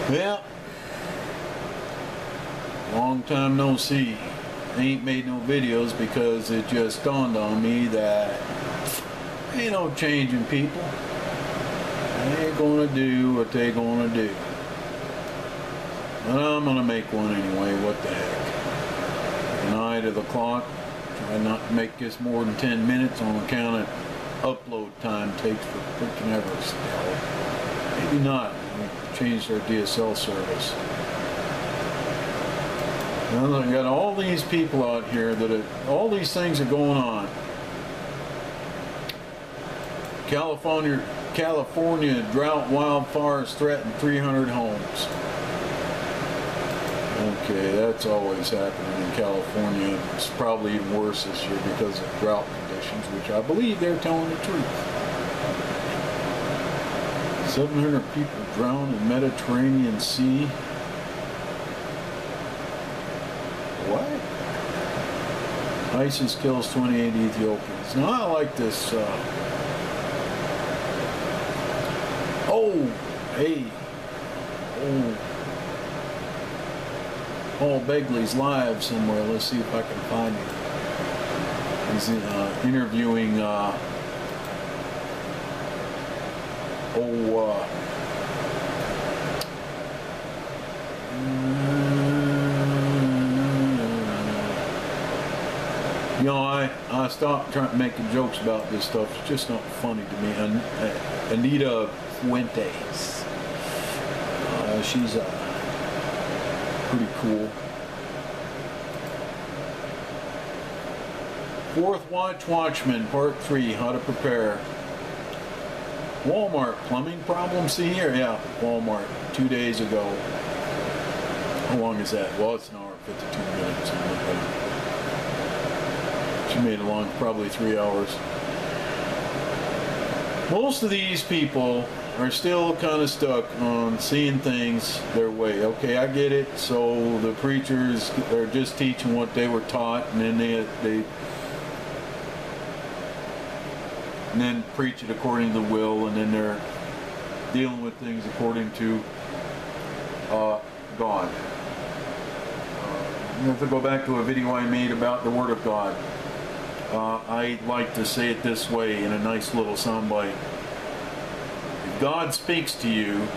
Well, long time no see. I ain't made no videos because it just dawned on me that ain't no changing people. They ain't gonna do what they gonna do. But I'm gonna make one anyway, what the heck. An eye to the clock. Try not to make this more than 10 minutes on account of upload time takes for freaking ever still. Maybe not. We changed our DSL service. Well, I got all these people out here all these things are going on. California drought wildfires threaten 300 homes. Okay, that's always happening in California. It's probably even worse this year because of drought conditions, which I believe they're telling the truth. 700 people drowned in Mediterranean Sea. What? ISIS kills 28 Ethiopians. Now I like this. Oh, hey. Oh. Paul Begley's live somewhere. Let's see if I can find him. He's interviewing you know, I stopped trying to make jokes about this stuff. It's just not funny to me. Anita Fuentes. She's pretty cool. Fourth Watchman, Part 3, How to Prepare. Walmart plumbing problem. See here, yeah, Walmart 2 days ago. How long is that? Well, it's an hour and 52 minutes. She made it long, probably 3 hours. Most of these people are still kind of stuck on seeing things their way. Okay, I get it. So the preachers are just teaching what they were taught, and then they preach it according to the will, and then they're dealing with things according to God. You have to go back to a video I made about the Word of God. I like to say it this way in a nice little soundbite. If God speaks to you,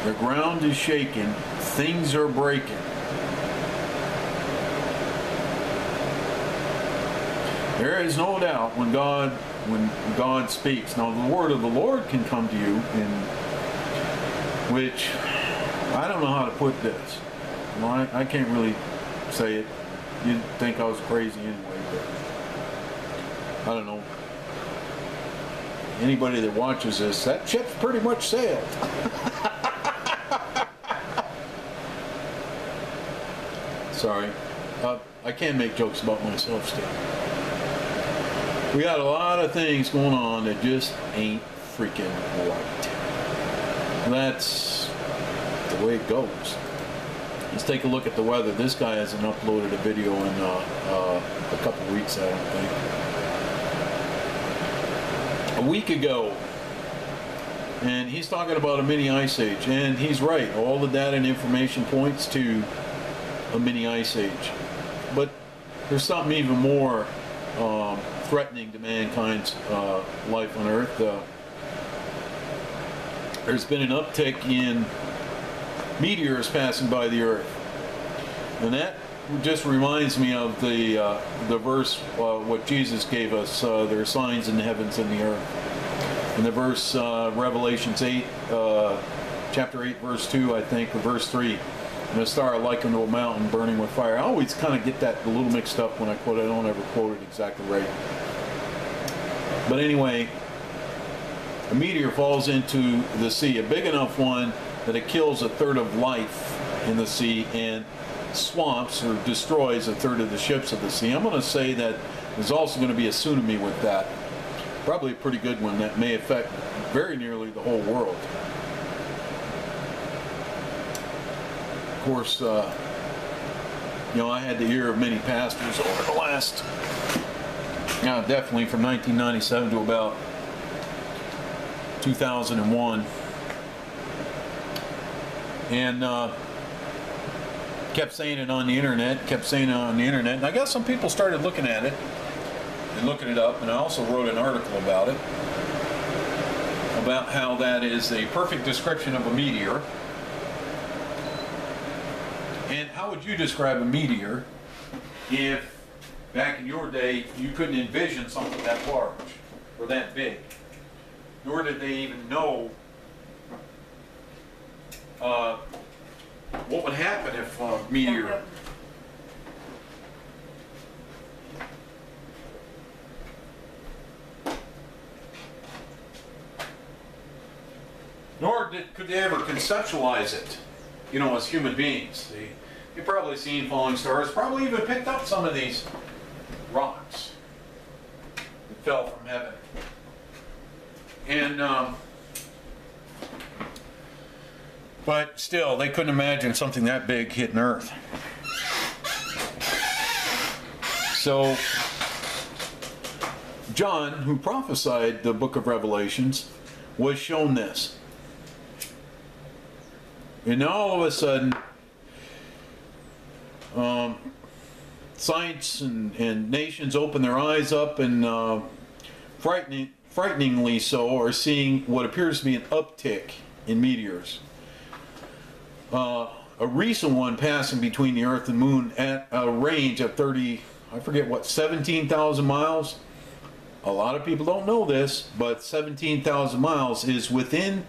the ground is shaking, things are breaking. There is no doubt when God speaks. Now the word of the Lord can come to you in which, I don't know how to put this. Well, I can't really say it. You'd think I was crazy anyway, but I don't know. Anybody that watches this, that ship's pretty much sailed. Sorry. I can make jokes about myself still. We got a lot of things going on that just ain't freaking right. That's the way it goes. Let's take a look at the weather. This guy hasn't uploaded a video in a couple weeks, I don't think. A week ago, and he's talking about a mini ice age, and he's right. All the data and information points to a mini ice age, but there's something even more threatening to mankind's life on Earth. There's been an uptick in meteors passing by the Earth, and that just reminds me of the verse what Jesus gave us. There are signs in the heavens and the earth. And the verse Revelations 8, chapter 8, verse 2, I think, or verse 3. And a star likened to a mountain burning with fire. I always kind of get that a little mixed up when I quote it. I don't ever quote it exactly right. But anyway, a meteor falls into the sea, a big enough one that it kills a third of life in the sea and swamps or destroys a third of the ships of the sea. I'm going to say that there's also going to be a tsunami with that. Probably a pretty good one that may affect very nearly the whole world. Of course, you know, I had the ear of many pastors over the last, definitely from 1997 to about 2001. and kept saying it on the internet, and I guess some people started looking at it and looking it up, and I also wrote an article about it, about how that is a perfect description of a meteor. And how would you describe a meteor if back in your day you couldn't envision something that large or that big, nor did they even know what would happen if a meteor could they ever conceptualize it, you know, as human beings. You've probably seen falling stars, probably even picked up some of these rocks that fell from heaven. And but still, they couldn't imagine something that big hitting Earth. So John, who prophesied the book of Revelations, was shown this. And now all of a sudden, science and nations open their eyes up, and frighteningly so, are seeing what appears to be an uptick in meteors. A recent one passing between the Earth and Moon at a range of 17,000 miles. A lot of people don't know this, but 17,000 miles is within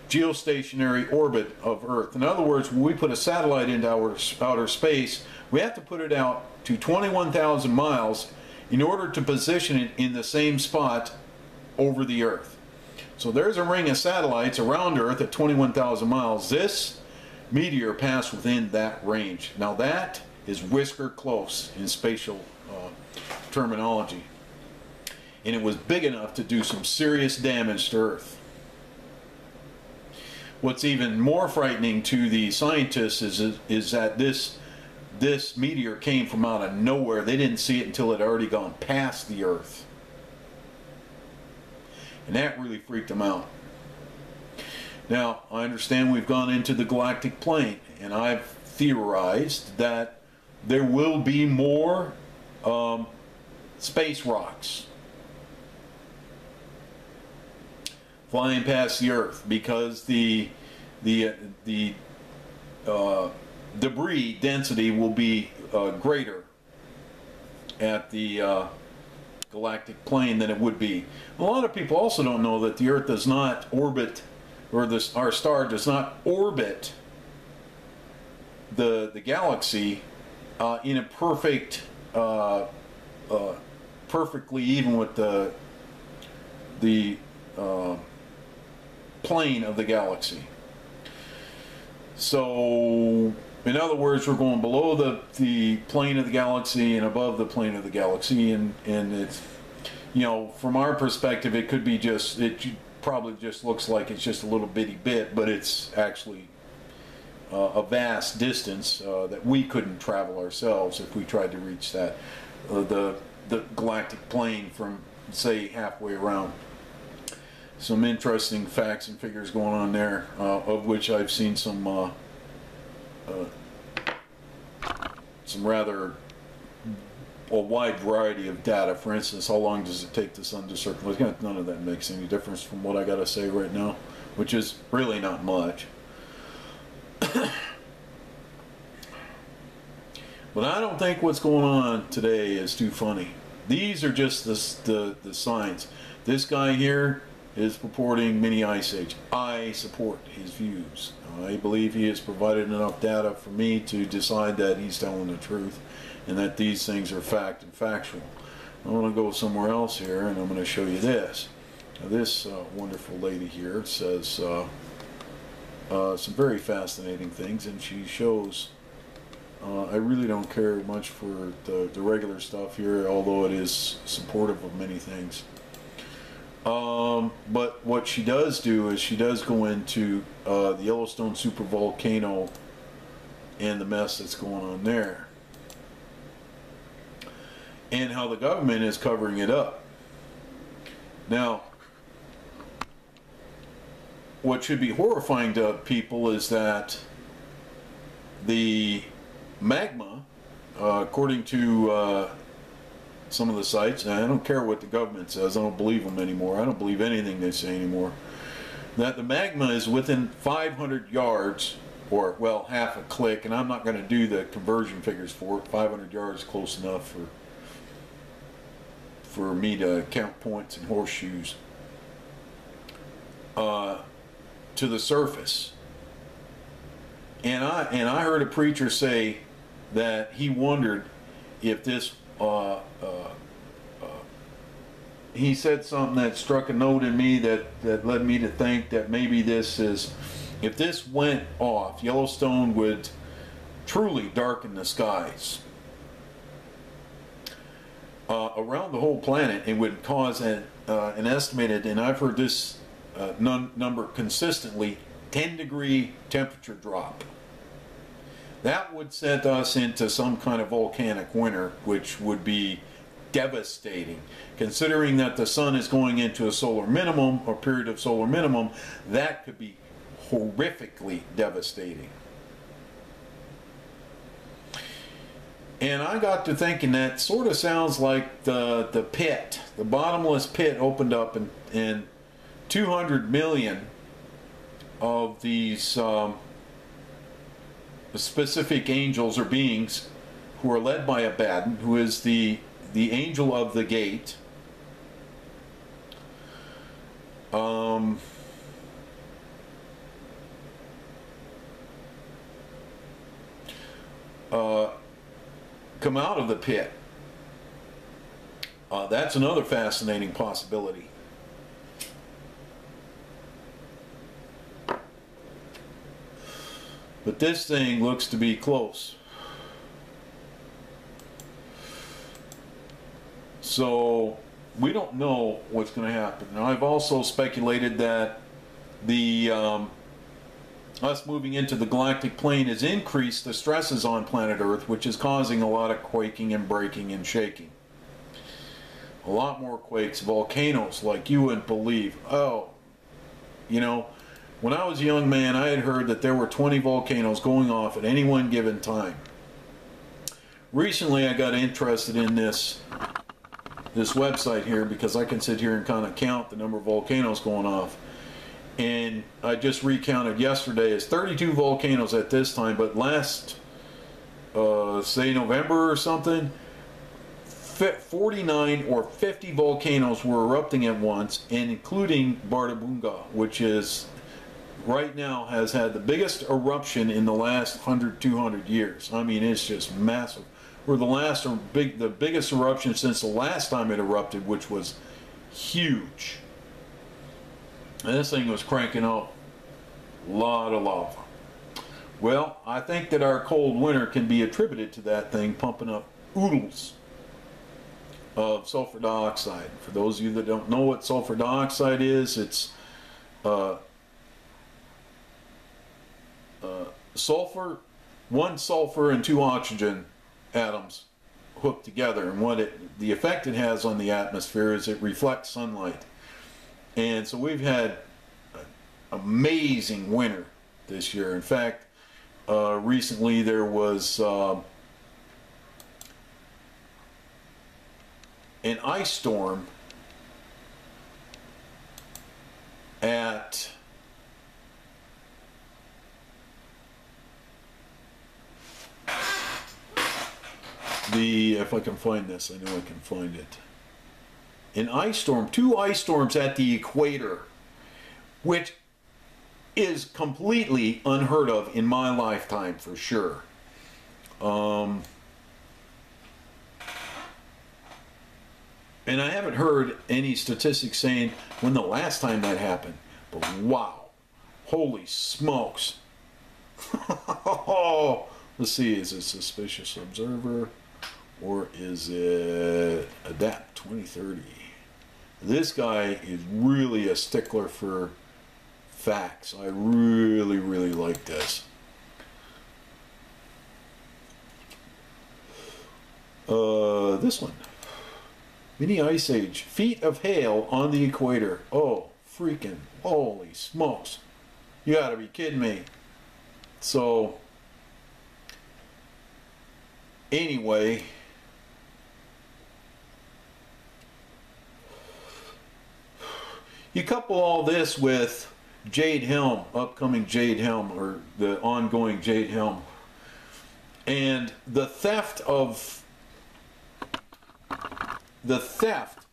geostationary orbit of Earth. In other words, when we put a satellite into outer space, we have to put it out to 21,000 miles in order to position it in the same spot over the Earth. So there's a ring of satellites around Earth at 21,000 miles. This meteor passed within that range. Now that is whisker close in spatial terminology. And it was big enough to do some serious damage to Earth. What's even more frightening to the scientists is that this meteor came from out of nowhere. They didn't see it until it had already gone past the Earth. And that really freaked them out. Now, I understand we've gone into the galactic plane, and I've theorized that there will be more space rocks flying past the Earth, because the debris density will be greater at the galactic plane than it would be. A lot of people also don't know that the Earth does not orbit, or our star does not orbit the galaxy in a perfect, perfectly even with the plane of the galaxy. So in other words, we're going below the plane of the galaxy and above the plane of the galaxy, and it's, you know, from our perspective, it could be just, it probably just looks like it's just a little bitty bit, but it's actually a vast distance that we couldn't travel ourselves if we tried to reach that the galactic plane from, say, halfway around. Some interesting facts and figures going on there, of which I've seen some rather a wide variety of data. For instance, how long does it take the sun to circulate? None of that makes any difference from what I got to say right now, which is really not much. But I don't think what's going on today is too funny. These are just the signs. This guy here is purporting mini ice age. I support his views. I believe he has provided enough data for me to decide that he's telling the truth and that these things are fact and factual. I want to go somewhere else here, and I'm going to show you this. Now, this wonderful lady here says some very fascinating things, and she shows I really don't care much for the regular stuff here, although it is supportive of many things. But what she does do is she does go into the Yellowstone supervolcano and the mess that's going on there, and how the government is covering it up. Now, what should be horrifying to people is that the magma, according to some of the sites, and I don't care what the government says, I don't believe them anymore, I don't believe anything they say anymore, that the magma is within 500 yards, or well, half a click, and I'm not going to do the conversion figures for it. 500 yards is close enough for me to count points and horseshoes, to the surface. And I heard a preacher say that he wondered if this, he said something that struck a note in me that led me to think that maybe this is, if this went off, Yellowstone would truly darken the skies around the whole planet. It would cause an estimated, and I've heard this number consistently, 10-degree temperature drop. That would send us into some kind of volcanic winter, which would be devastating. Considering that the sun is going into a solar minimum, or period of solar minimum, that could be horrifically devastating. And I got to thinking, that sort of sounds like the pit, the bottomless pit opened up, and 200 million of these specific angels or beings who are led by Abaddon, who is the angel of the gate, come out of the pit. That's another fascinating possibility. But this thing looks to be close. So we don't know what's going to happen. Now, I've also speculated that the us moving into the galactic plane has increased the stresses on planet Earth, which is causing a lot of quaking and breaking and shaking. A lot more quakes, volcanoes like you wouldn't believe. Oh, you know, when I was a young man, I had heard that there were 20 volcanoes going off at any one given time. Recently, I got interested in this website here, because I can sit here and kind of count the number of volcanoes going off. And I just recounted yesterday, it's 32 volcanoes at this time, but last, say November or something, 49 or 50 volcanoes were erupting at once, and including Bartabunga, which is right now has had the biggest eruption in the last 100-200 years. I mean, it's just massive. Or the biggest eruption since the last time it erupted, which was huge. And this thing was cranking out a lot of lava. Well, I think that our cold winter can be attributed to that thing pumping up oodles of sulfur dioxide. For those of you that don't know what sulfur dioxide is, it's sulfur, one sulfur and two oxygen atoms hooked together, and the effect it has on the atmosphere is it reflects sunlight. And so we've had an amazing winter this year. In fact, recently there was an ice storm at if I can find this, I know I can find it. An ice storm, 2 ice storms at the equator, which is completely unheard of in my lifetime for sure. And I haven't heard any statistics saying when the last time that happened, but wow, holy smokes. Let's see, is it Suspicious Observer or is it Adapt 2030? This guy is really a stickler for facts. I really, really like this. This one. Mini Ice Age. Feet of hail on the equator. Oh, freaking holy smokes. You gotta be kidding me. So, Anyway, you couple all this with Jade Helm, upcoming Jade Helm, or the ongoing Jade Helm, and the theft of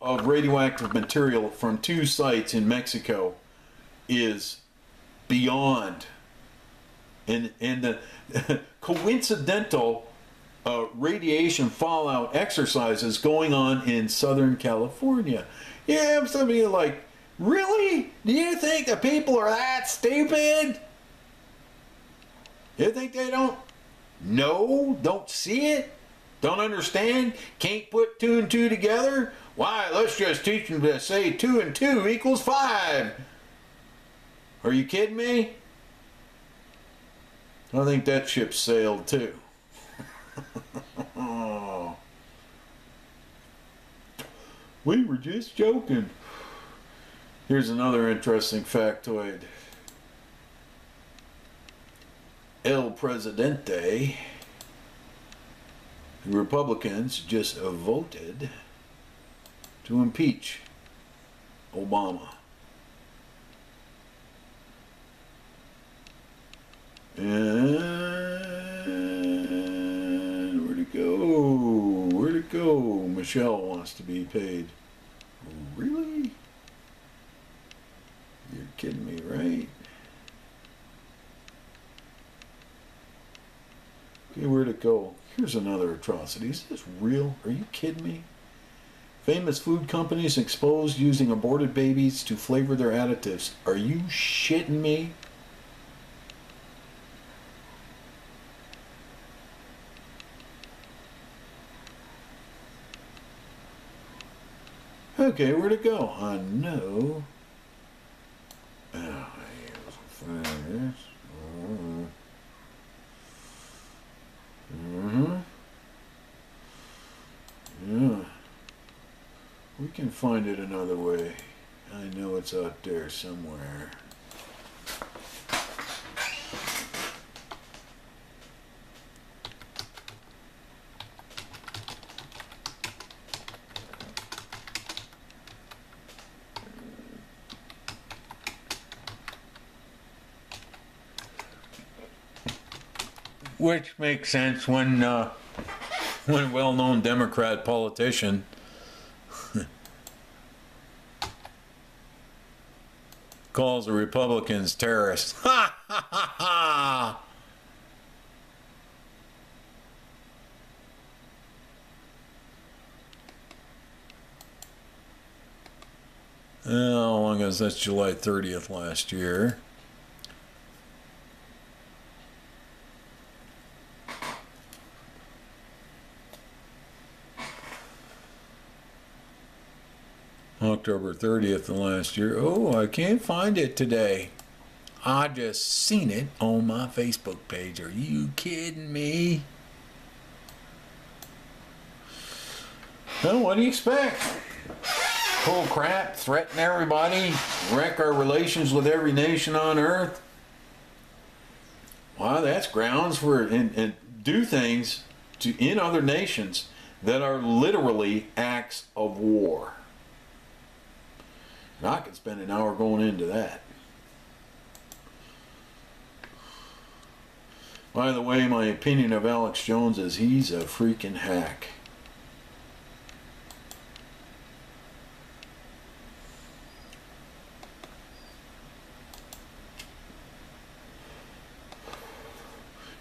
radioactive material from 2 sites in Mexico is beyond. And the coincidental radiation fallout exercises going on in Southern California. Yeah, somebody like, really? Do you think the people are that stupid? You think they don't know? Don't see it? Don't understand? Can't put 2 and 2 together? Why, let's just teach them to say 2 and 2 equals 5. Are you kidding me? I think that ship sailed too. Oh. We were just joking. Here's another interesting factoid. El Presidente, the Republicans just voted to impeach Obama. And where'd it go? Where'd it go? Michelle wants to be paid. Really? You're kidding me, right? Okay, where'd it go? Here's another atrocity. Is this real? Are you kidding me? Famous food companies exposed using aborted babies to flavor their additives. Are you shitting me? Okay, where'd it go? No. Oh, yeah. We can find it another way. I know it's out there somewhere. Which makes sense when a well-known Democrat politician calls the Republicans terrorists. Ha ha ha ha! How long is that? July 30th last year. October 30th of last year. Oh, I can't find it today. I just seen it on my Facebook page. Are you kidding me? Well, what do you expect? Pull crap, threaten everybody, wreck our relations with every nation on earth. Well, that's grounds for and do things in other nations that are literally acts of war. And I could spend an hour going into that. By the way, my opinion of Alex Jones is he's a freaking hack.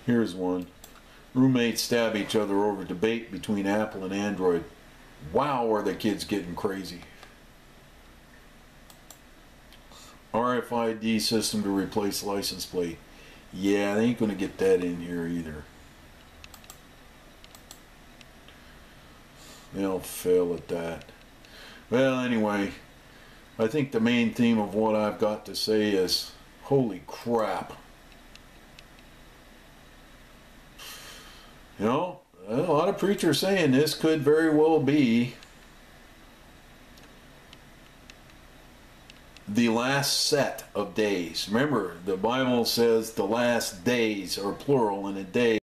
Here's one. Roommates stab each other over debate between Apple and Android. Wow, are the kids getting crazy. RFID system to replace license plate. Yeah, they ain't going to get that in here either. They'll fail at that. Well, anyway, I think the main theme of what I've got to say is, holy crap. You know, a lot of preachers saying this could very well be the last set of days. Remember, the Bible says the last days are plural, and a day